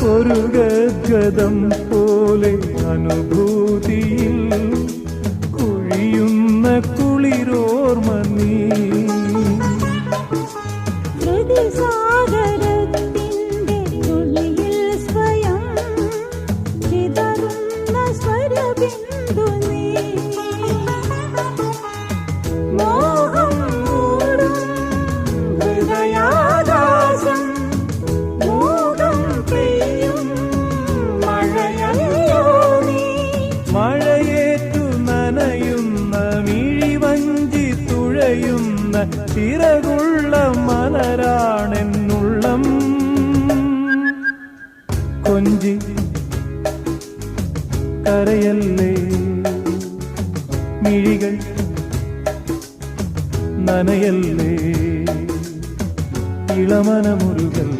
ഒരു ഗദ്ഗതം പോലെ അനുഭൂതിയിൽ കുഴിയുന്ന കുളിരോർമ നീ. സാഗരത്തിന്റെ തുള്ളിയിൽ സ്വയം ചിതറുന്ന സ്വരബിന്ദു നീ. മോഹം മൂടും ഹൃദയാകാശം മോഹം പെയ്യും മഴയല്ലോ നീ. മഴയേറ്റു നനയുന്ന മിഴിവഞ്ചി തുഴയുന്ന ചിറകുള്ള മലരാണെന്നുള്ളം. കൊഞ്ചി കരയല്ലേ, മിഴികൾ നനയല്ലേ, ഇളമനമുരുകൽ